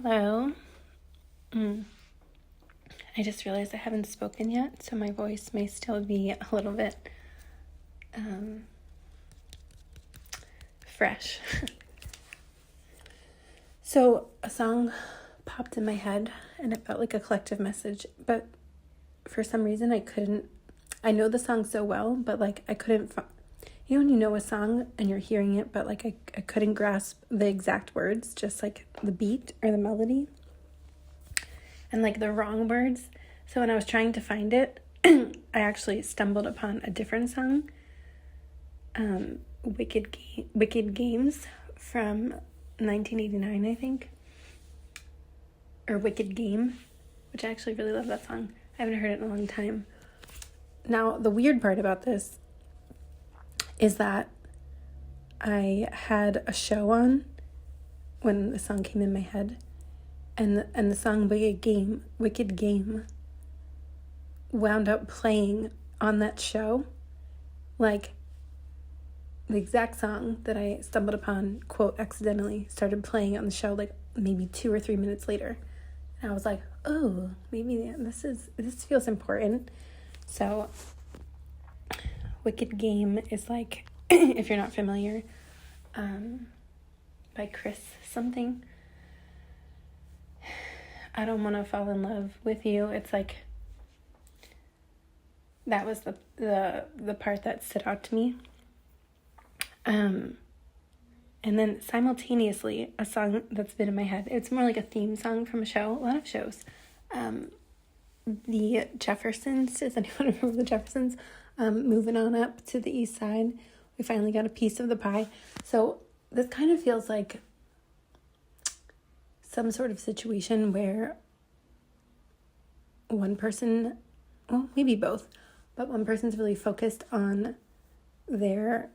Hello. I just realized I haven't spoken yet, so my voice may still be a little bit fresh. So a song popped in my head and it felt like a collective message, but for some reason I know the song so well, but I couldn't, when you know a song and you're hearing it, but I couldn't grasp the exact words, just the beat or the melody and the wrong words. So when I was trying to find it, I actually stumbled upon a different song, Wicked Games from 1989, I think, or Wicked Game, which I actually really love that song. I haven't heard it in a long time. Now, the weird part about this is that I had a show on when the song came in my head, and the song Wicked Game wound up playing on that show, the exact song that I stumbled upon, quote, accidentally, started playing on the show maybe 2 or 3 minutes later. And I was like, oh, maybe this feels important. So Wicked Game is if you're not familiar, by Chris something. I don't want to fall in love with you. It's that was the part that stood out to me. And then simultaneously, a song that's been in my head. It's more like a theme song from a show. A lot of shows. The Jeffersons. Does anyone remember the Jeffersons? Moving on up to the east side. We finally got a piece of the pie. So this kind of feels like some sort of situation where one person, well, maybe both, but one person's really focused on their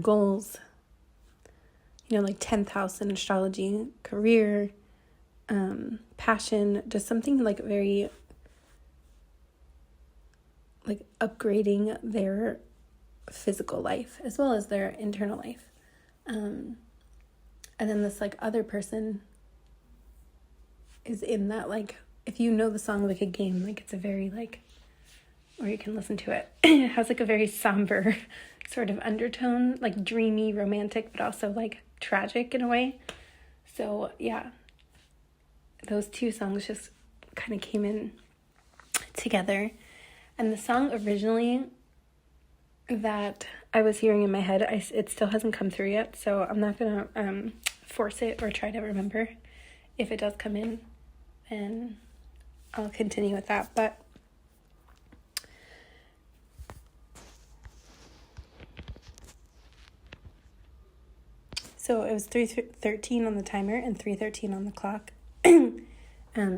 goals, 10th house in astrology, career, passion, just something very upgrading their physical life as well as their internal life. And then this other person is in that, if you know the song Wicked Game, it's a very or you can listen to it, it has a very somber sort of undertone, dreamy, romantic, but also tragic in a way. So yeah, those two songs just kind of came in together. And the song originally that I was hearing in my head, it still hasn't come through yet, so I'm not gonna force it or try to remember. If it does come in, then I'll continue with that. But so it was 3:13 on the timer and 3:13 on the clock.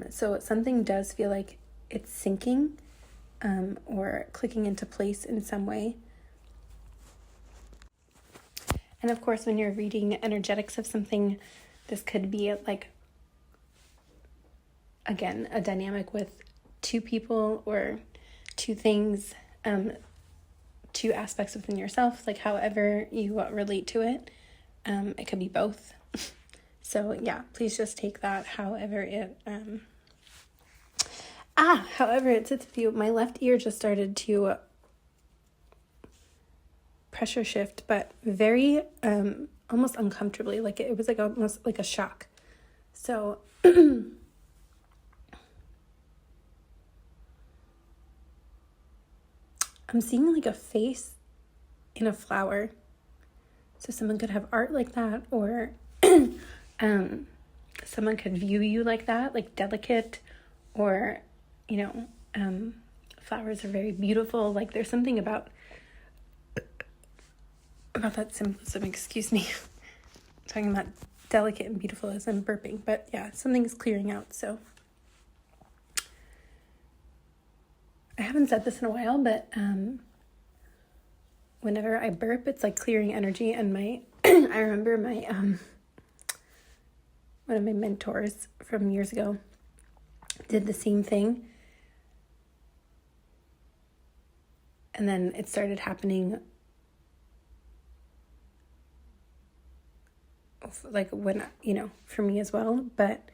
So something does feel like it's syncing, or clicking into place in some way. And of course, when you're reading energetics of something, this could be again, a dynamic with two people or two things, two aspects within yourself, however you relate to it. It could be both. So yeah, please just take that however it sits with you. My left ear just started to pressure shift, but very almost uncomfortably, it was almost like a shock. So I'm seeing a face in a flower. So someone could have art like that, or someone could view you like that, delicate, or flowers are very beautiful. There's something about that symbolism. Excuse me. I'm talking about delicate and beautiful as I'm burping, but yeah, something's clearing out. So I haven't said this in a while, but whenever I burp, it's clearing energy. And I remember my one of my mentors from years ago did the same thing, and then it started happening like when, for me as well. But,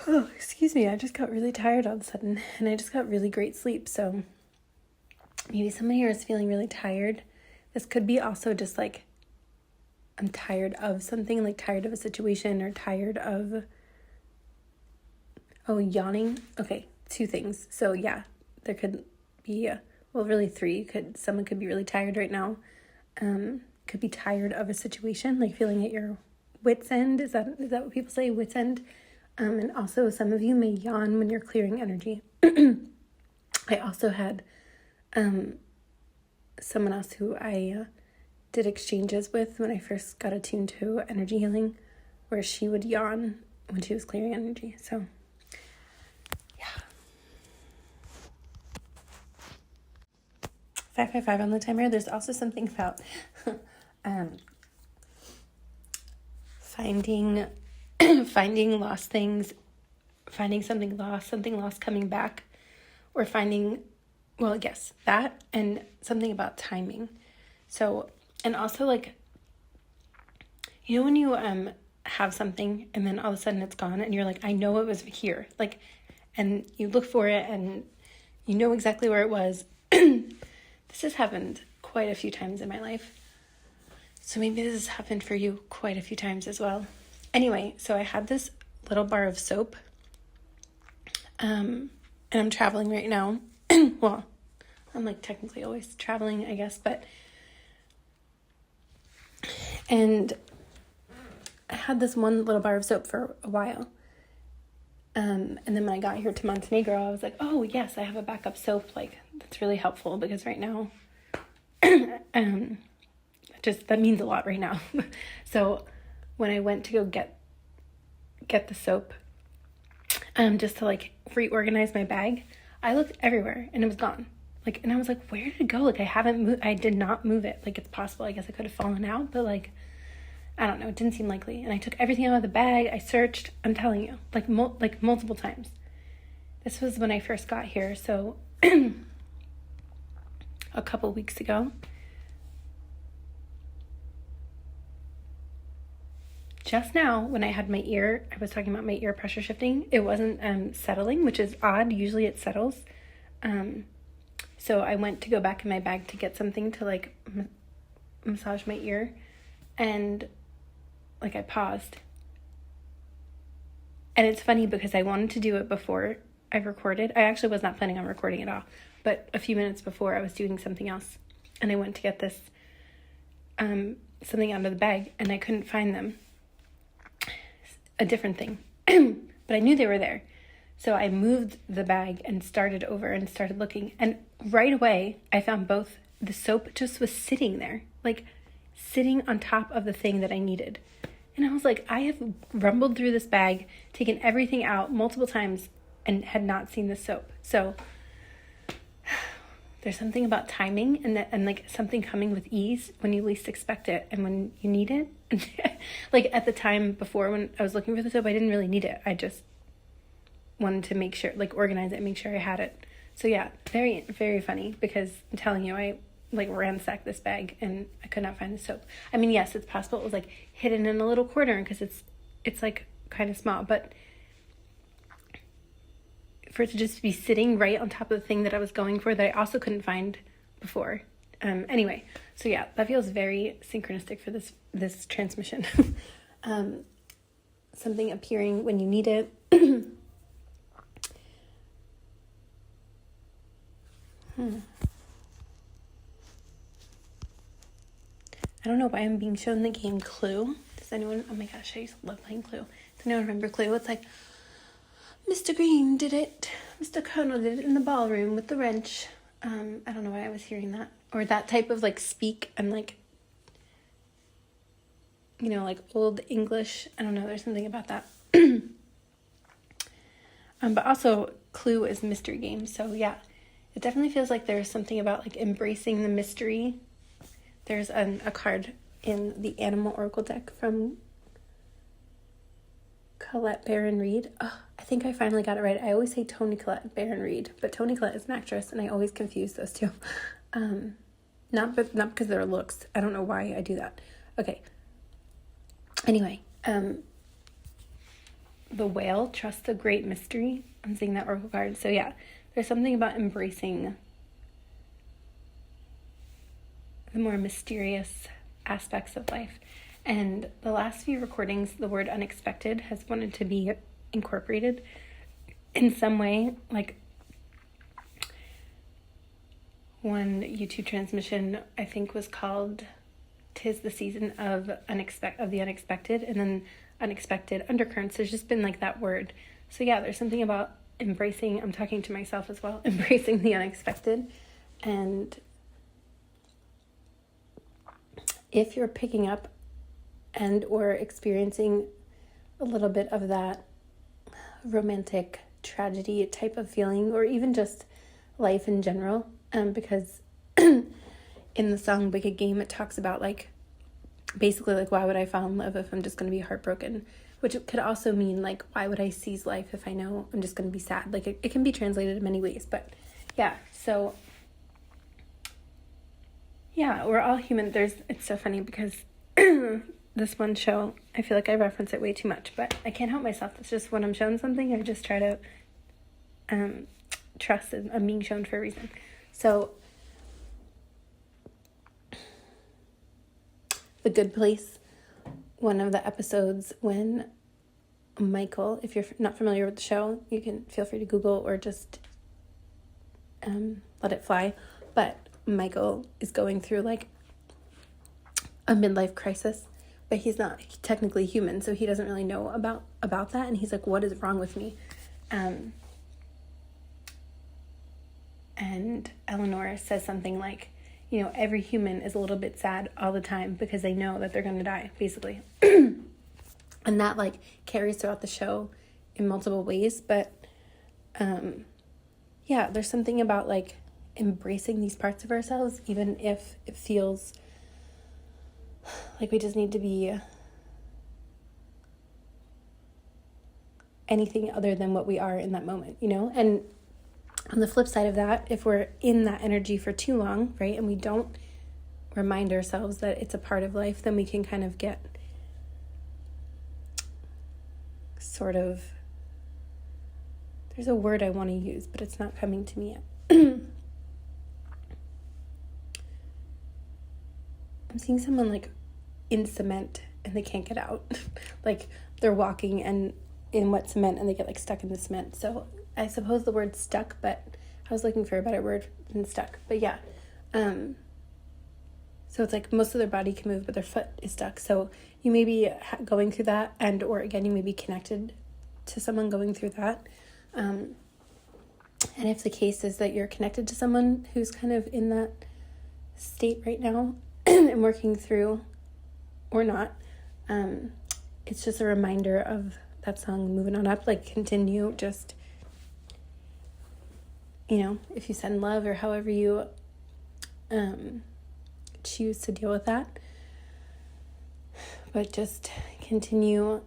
oh, excuse me, I just got really tired all of a sudden, and I just got really great sleep. So maybe someone here is feeling really tired. This could be also just like, I'm tired of something, like tired of a situation, or tired of, yawning. Okay, 2 things. So yeah, there could be, really 3. Someone could be really tired right now. Could be tired of a situation, like feeling at your wit's end. Is that what people say, wit's end? And also some of you may yawn when you're clearing energy. I also had someone else who I did exchanges with when I first got attuned to energy healing, where she would yawn when she was clearing energy. So yeah. 555 on the timer. There's also something about finding lost things, finding something lost coming back, or finding, yes, that, and something about timing. So, and also like, when you have something and then all of a sudden it's gone and you're like, I know it was here, like, and you look for it and you know exactly where it was. This has happened quite a few times in my life. So maybe this has happened for you quite a few times as well. Anyway, so I had this little bar of soap. And I'm traveling right now. Well, I'm like technically always traveling, I guess, and I had this one little bar of soap for a while. And then when I got here to Montenegro, I was like, oh yes, I have a backup soap. Like, that's really helpful because right now, that means a lot right now. So when I went to go get the soap, just to like reorganize my bag, I looked everywhere and it was gone. Like, and I was like, where did it go? Like, I did not move it. Like, it's possible, I guess I could have fallen out, but like, I don't know, it didn't seem likely. And I took everything out of the bag. I searched, I'm telling you, like multiple times. This was when I first got here, so a couple weeks ago. Just now, when I had I was talking about my ear pressure shifting, it wasn't settling, which is odd. Usually it settles. So I went to go back in my bag to get something to like massage my ear, and like I paused. And it's funny because I wanted to do it before I recorded. I actually was not planning on recording at all, but a few minutes before I was doing something else, and I went to get this something out of the bag, and I couldn't find them. A different thing. But I knew they were there. So I moved the bag and started over and started looking. And right away, I found both. The soap just was sitting there, like sitting on top of the thing that I needed. And I was like, I have rumbled through this bag, taken everything out multiple times, and had not seen the soap. So there's something about timing and like something coming with ease when you least expect it and when you need it. Like at the time before when I was looking for the soap, I didn't really need it. I just wanted to make sure, like organize it, make sure I had it. So yeah, very, very funny because I'm telling you, I like ransacked this bag and I could not find the soap. I mean, yes, it's possible it was like hidden in a little corner because it's like kind of small, but for it to just be sitting right on top of the thing that I was going for that I also couldn't find before. Anyway, so yeah, that feels very synchronistic for this transmission. Something appearing when you need it. I don't know why I'm being shown the game Clue. Does anyone, oh my gosh, I used to love playing Clue. Does anyone remember Clue? It's like, Mr. Green did it. Mr. Colonel did it in the ballroom with the wrench. I don't know why I was hearing that. Or that type of like speak and like, you know, like old English. I don't know, there's something about that. But also Clue is mystery game. So yeah, it definitely feels like there's something about like embracing the mystery. There's a card in the Animal Oracle deck from Colette Baron Reed. Oh, I think I finally got it right. I always say Toni Collette Baron Reed, but Toni Collette is an actress, and I always confuse those two. Not because of their looks. I don't know why I do that. Okay, Anyway, the whale trusts the great mystery. I'm seeing that oracle card. So yeah, there's something about embracing the more mysterious aspects of life. And the last few recordings, the word unexpected has wanted to be incorporated in some way. Like one YouTube transmission, I think, was called "'Tis the Season of the Unexpected," and then unexpected undercurrents. There's just been like that word. So yeah, there's something about embracing, I'm talking to myself as well, embracing the unexpected. And if you're picking up and or experiencing a little bit of that romantic tragedy type of feeling, or even just life in general, because in the song Wicked Game, it talks about like, basically like, why would I fall in love if I'm just going to be heartbroken? Which could also mean like, why would I seize life if I know I'm just going to be sad? Like it can be translated in many ways, but yeah. So yeah, we're all human. It's so funny because this one show, I feel like I reference it way too much, but I can't help myself. It's just when I'm shown something, I just try to trust that I'm being shown for a reason. So The Good Place, one of the episodes when Michael, if you're not familiar with the show, you can feel free to Google or just let it fly. But Michael is going through like a midlife crisis, but he's not technically human, so he doesn't really know about that. And he's like, what is wrong with me? And Eleanor says something like, you know, every human is a little bit sad all the time because they know that they're going to die, basically. And that like carries throughout the show in multiple ways. But yeah, there's something about like embracing these parts of ourselves, even if it feels like we just need to be anything other than what we are in that moment, you know? And on the flip side of that, if we're in that energy for too long, right, and we don't remind ourselves that it's a part of life, then we can kind of get sort of, there's a word I want to use, but it's not coming to me yet. I'm seeing someone like in cement and they can't get out. Like they're walking and in wet cement and they get like stuck in the cement. So I suppose the word stuck, but I was looking for a better word than stuck. But yeah. So it's like most of their body can move, but their foot is stuck. So you may be going through that, and or again, you may be connected to someone going through that. And if the case is that you're connected to someone who's kind of in that state right now and working through or not, it's just a reminder of that song, Moving On Up, like continue, just, you know, if you send love or however you choose to deal with that, but just continue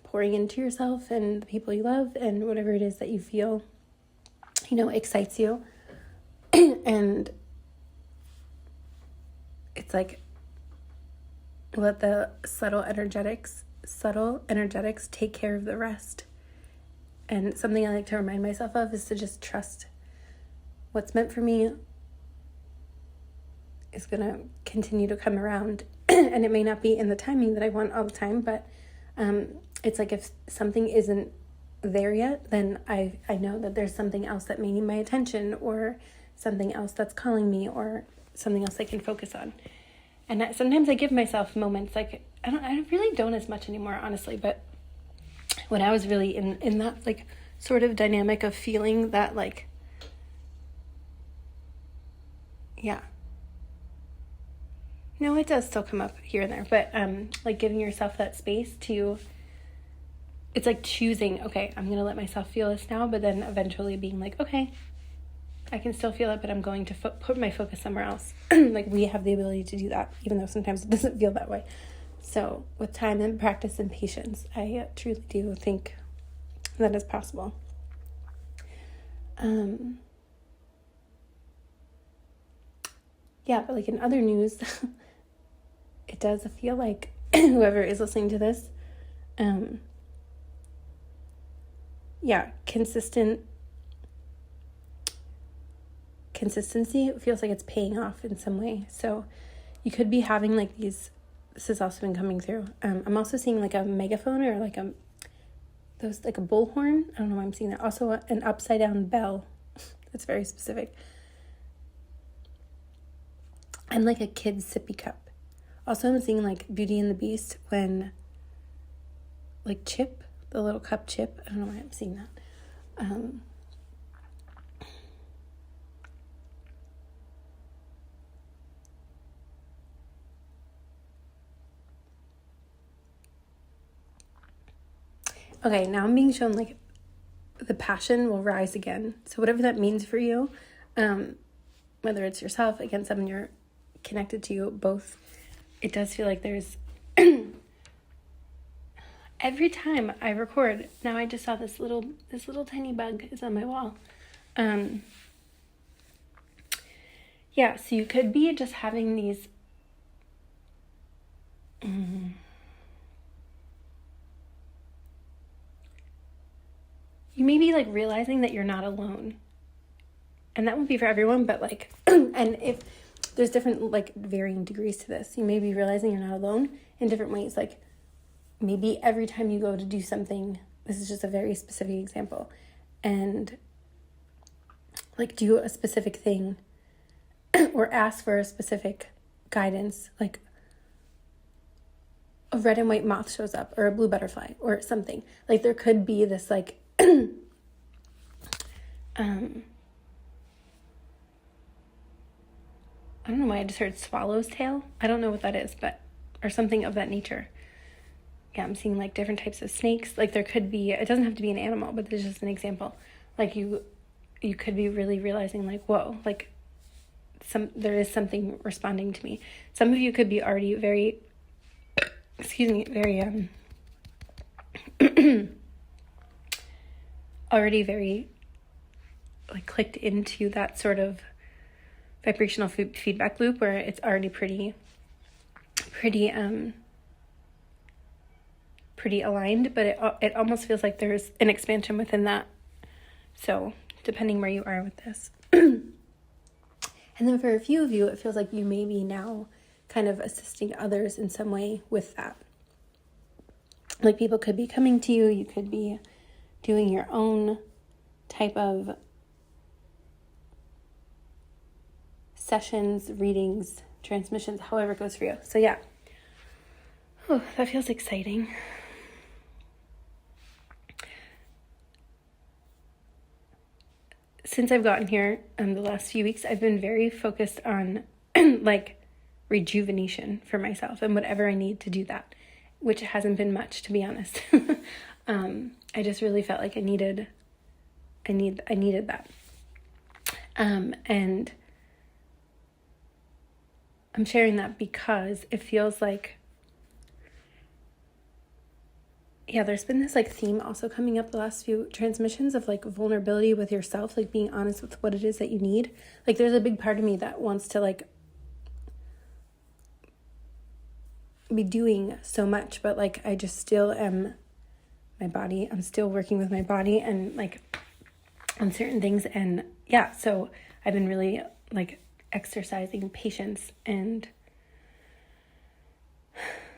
pouring into yourself and the people you love and whatever it is that you feel, you know, excites you. And it's like, let the subtle energetics take care of the rest. And something I like to remind myself of is to just trust what's meant for me is going to continue to come around. And it may not be in the timing that I want all the time, but it's like if something isn't there yet, then I know that there's something else that may need my attention, or something else that's calling me, or something else I can focus on. And sometimes I give myself moments, like I really don't as much anymore, honestly, but when I was really in that like sort of dynamic of feeling that like, yeah, no, it does still come up here and there, but like giving yourself that space to, it's like choosing, okay, I'm going to let myself feel this now, but then eventually being like, okay, I can still feel it, but I'm going to put my focus somewhere else. Like we have the ability to do that, even though sometimes it doesn't feel that way. So with time and practice and patience, I truly do think that is possible. Yeah, but like in other news, it does feel like whoever is listening to this. Consistency, it feels like it's paying off in some way. So you could be having like these, this has also been coming through. I'm also seeing like a megaphone or like a bullhorn. I don't know why I'm seeing that. Also an upside down bell. That's very specific. And like a kid's sippy cup. Also I'm seeing like Beauty and the Beast when like Chip, the little cup Chip. I don't know why I'm seeing that. Okay, now I'm being shown like the passion will rise again. So whatever that means for you, whether it's yourself, again, someone you're connected to, you both, it does feel like there's every time I record, now I just saw this little tiny bug is on my wall. Yeah, so you could be just having these you may be like realizing that you're not alone. And that won't be for everyone, but like, and if there's different like varying degrees to this, you may be realizing you're not alone in different ways. Like maybe every time you go to do something, this is just a very specific example, and like do a specific thing or ask for a specific guidance, like a red and white moth shows up or a blue butterfly or something. Like there could be this like I don't know why I just heard swallow's tail. I don't know what that is, but, or something of that nature. Yeah, I'm seeing like different types of snakes. Like there could be, it doesn't have to be an animal, but this is just an example. Like you could be really realizing like, whoa, like there is something responding to me. Some of you could be already very, already very like clicked into that sort of vibrational feedback loop where it's already pretty aligned, but it almost feels like there's an expansion within that. So depending where you are with this. And then for a few of you, it feels like you may be now kind of assisting others in some way with that. Like people could be coming to you, you could be doing your own type of sessions, readings, transmissions, however it goes for you. So yeah. Oh, that feels exciting. Since I've gotten here the last few weeks, I've been very focused on like rejuvenation for myself and whatever I need to do that, which hasn't been much, to be honest. I just really felt like I needed that. And I'm sharing that because it feels like, yeah, there's been this like theme also coming up the last few transmissions of like vulnerability with yourself, like being honest with what it is that you need. Like there's a big part of me that wants to like be doing so much, but like I just still am my body. I'm still working with my body and like on certain things. And yeah, so I've been really like exercising patience and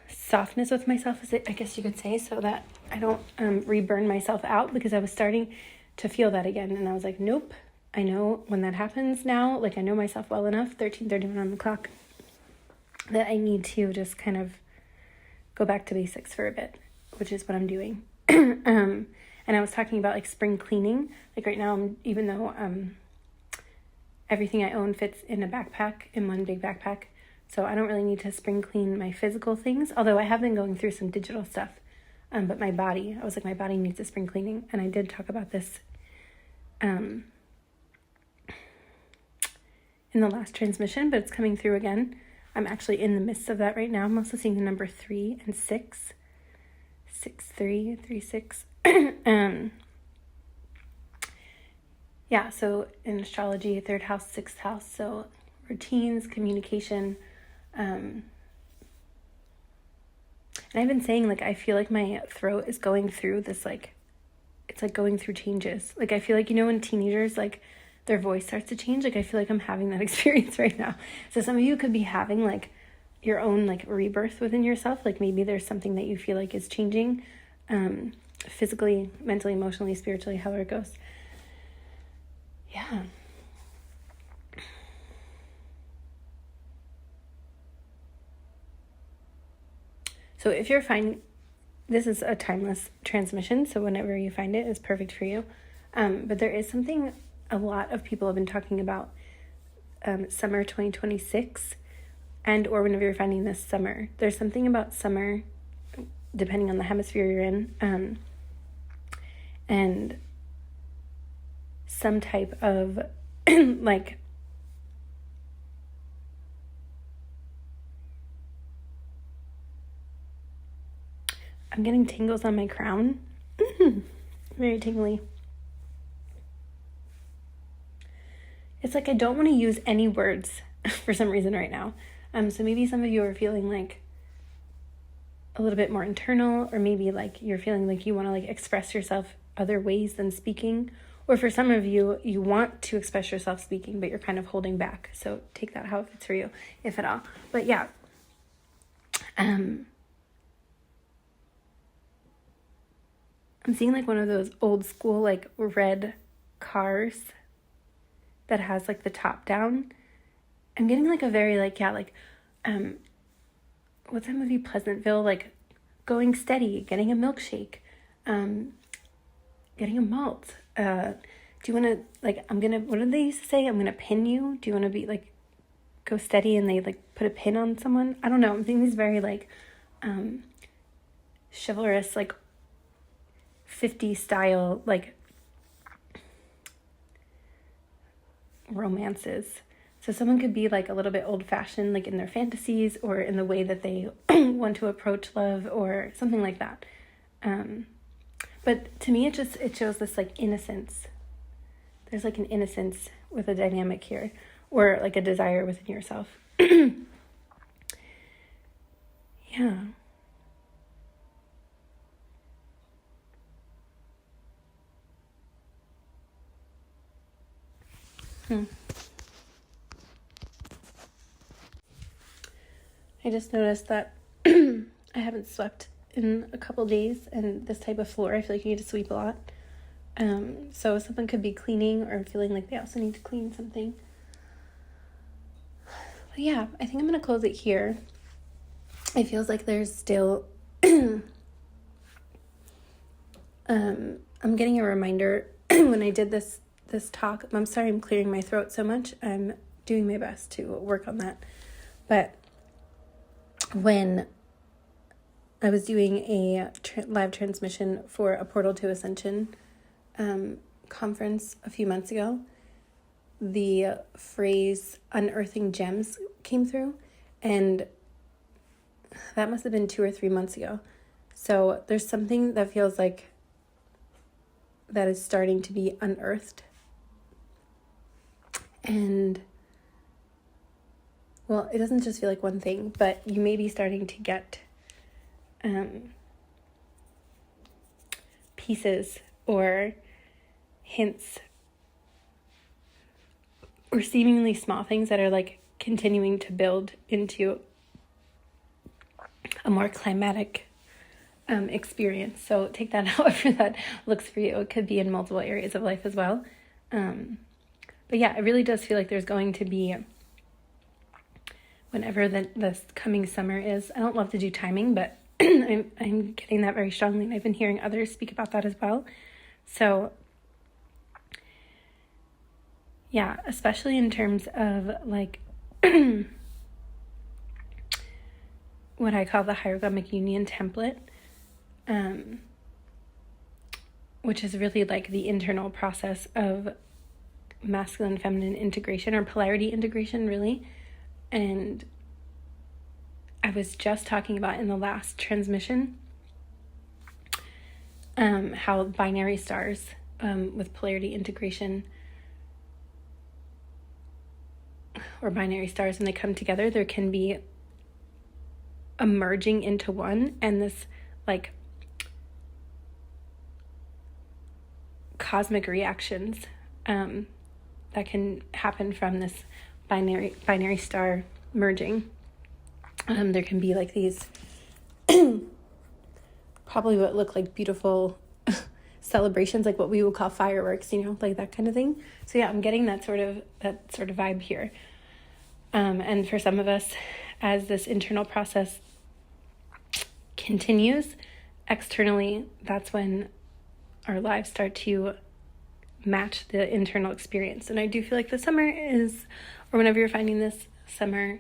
softness with myself, I guess you could say, so that I don't re-burn myself out, because I was starting to feel that again. And I was like, nope, I know when that happens now, like I know myself well enough, 13:31 on the clock, that I need to just kind of go back to basics for a bit, which is what I'm doing. And I was talking about like spring cleaning. Like right now, even though everything I own fits in a backpack, in one big backpack, so I don't really need to spring clean my physical things, although I have been going through some digital stuff. But my body, I was like, my body needs a spring cleaning. And I did talk about this in the last transmission, but it's coming through again. I'm actually in the midst of that right now. I'm also seeing the number 3 and 6. 6, 3, 3, 6. Yeah, so in astrology, 3rd house, 6th house. So routines, communication, And I've been saying, like, I feel like my throat is going through this, like, it's like going through changes. Like, I feel like, you know, when teenagers, like, their voice starts to change, like, I feel like I'm having that experience right now. So some of you could be having, like, your own, like, rebirth within yourself. Like, maybe there's something that you feel like is changing, physically, mentally, emotionally, spiritually, however it goes. Yeah. So if you're finding, this is a timeless transmission, so whenever you find it is perfect for you. But there is something a lot of people have been talking about, summer 2026, and or whenever you're finding this summer. There's something about summer, depending on the hemisphere you're in, and some type of like I'm getting tingles on my crown. Very tingly. It's like I don't want to use any words for some reason right now. So maybe some of you are feeling like a little bit more internal, or maybe like you're feeling like you want to like express yourself other ways than speaking. Or for some of you, you want to express yourself speaking, but you're kind of holding back. So take that how it fits for you, if at all. But yeah, I'm seeing like one of those old school like red cars that has like the top down. I'm getting like a very like, yeah, like, what's that movie, Pleasantville? Like going steady, getting a milkshake, getting a malt. Do you want to, like, what did they used to say? I'm going to pin you. Do you want to be like, go steady, and they like put a pin on someone? I don't know. I'm thinking these very like, chivalrous, like 50 style, like romances. So someone could be like a little bit old fashioned, like in their fantasies or in the way that they want to approach love or something like that. But to me, it shows this like innocence. There's like an innocence with a dynamic here, or like a desire within yourself. Yeah. I just noticed that I haven't swept in a couple days, and this type of floor, I feel like you need to sweep a lot. So someone could be cleaning or feeling like they also need to clean something. But yeah, I think I'm going to close it here. It feels like there's still, I'm getting a reminder when I did this talk. I'm sorry I'm clearing my throat so much. I'm doing my best to work on that. But when I was doing a live transmission for a Portal to Ascension conference a few months ago, the phrase unearthing gems came through, and that must have been 2 or 3 months ago. So there's something that feels like that is starting to be unearthed. And well, it doesn't just feel like one thing, but you may be starting to get pieces or hints or seemingly small things that are like continuing to build into a more climatic experience. So take that however that looks for you. It could be in multiple areas of life as well. But yeah, it really does feel like there's going to be, whenever this coming summer is, I don't love to do timing, but I'm getting that very strongly, and I've been hearing others speak about that as well. So yeah, especially in terms of like what I call the hieroglyphic union template, which is really like the internal process of masculine feminine integration, or polarity integration, really. And I was just talking about in the last transmission how binary stars with polarity integration, or binary stars, when they come together, there can be a merging into one, and this like cosmic reactions that can happen from this binary star merging. There can be like these probably what look like beautiful celebrations, like what we would call fireworks, like that kind of thing. So yeah, I'm getting that sort of vibe here. And for some of us, as this internal process continues externally, that's when our lives start to match the internal experience. And I do feel like the summer is, or whenever you're finding this, summer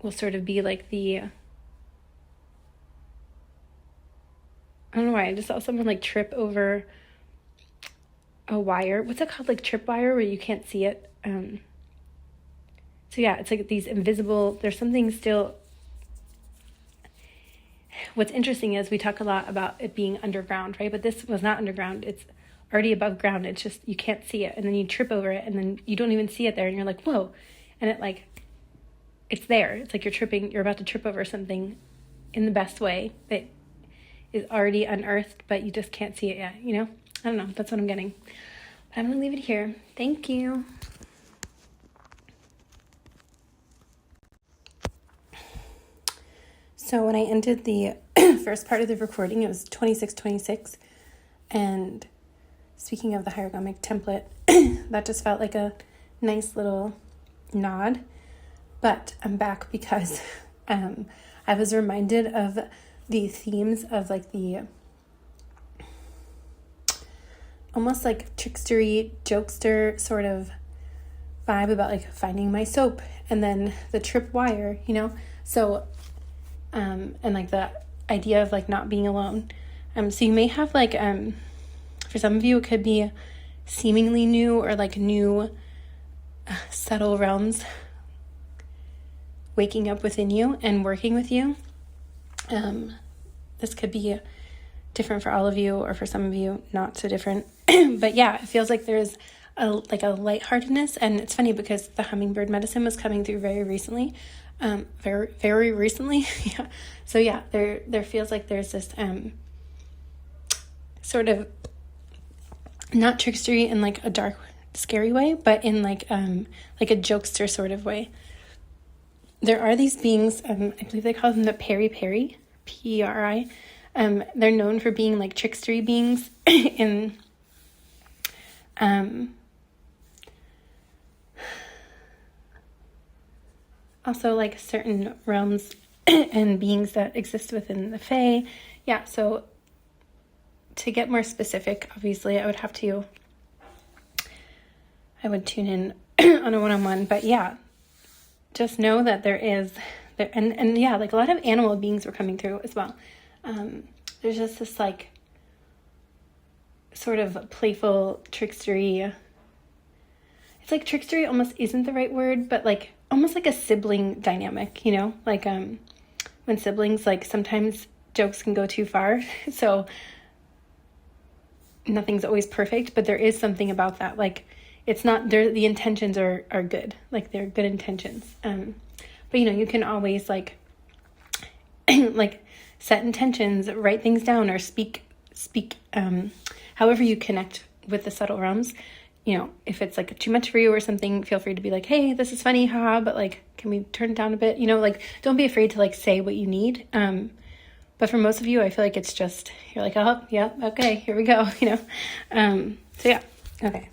will sort of be like I don't know why, I just saw someone like trip over a wire. What's it called? Like tripwire, where you can't see it. So yeah, it's like these invisible, there's something still. What's interesting is we talk a lot about it being underground, right? But this was not underground. It's already above ground. It's just, you can't see it. And then you trip over it and then you don't even see it there. And you're like, whoa. And it's there. It's like you're about to trip over something in the best way that is already unearthed, but you just can't see it yet, I don't know. That's what I'm getting. But I'm going to leave it here. Thank you. So when I ended the first part of the recording, it was 26:26. And speaking of the hieroglyphic template, that just felt like a nice little nod. But I'm back because I was reminded of the themes of like the almost like trickstery, jokester sort of vibe about like finding my soap and then the trip wire, So, and like the idea of like not being alone. So you may have like, for some of you, it could be seemingly new or like new subtle realms waking up within you and working with you. This could be different for all of you, or for some of you, not so different. But yeah, it feels like there's a lightheartedness, and it's funny because the hummingbird medicine was coming through very recently, very, very recently. Yeah. So yeah, there feels like there's this sort of not trickstery in like a dark, scary way, but in like a jokester sort of way. There are these beings, I believe they call them the Peri, P-E-R-I. They're known for being like trickstery beings in also like certain realms and beings that exist within the Fae. Yeah, so to get more specific, obviously I would tune in on a one-on-one, but yeah, just know that and yeah, like a lot of animal beings were coming through as well. There's just this like sort of playful trickstery. It's like trickstery almost isn't the right word, but like almost like a sibling dynamic, like when siblings, like sometimes jokes can go too far. So nothing's always perfect, but there is something about that. Like it's not there. The intentions are good. Like they're good intentions. But you can always like set intentions, write things down, or speak, however you connect with the subtle realms. If it's like too much for you or something, feel free to be like, hey, this is funny, haha, but like, can we turn it down a bit? Like, don't be afraid to like say what you need. But for most of you, I feel like it's just, you're like, oh, yeah, okay, here we go, So yeah, okay.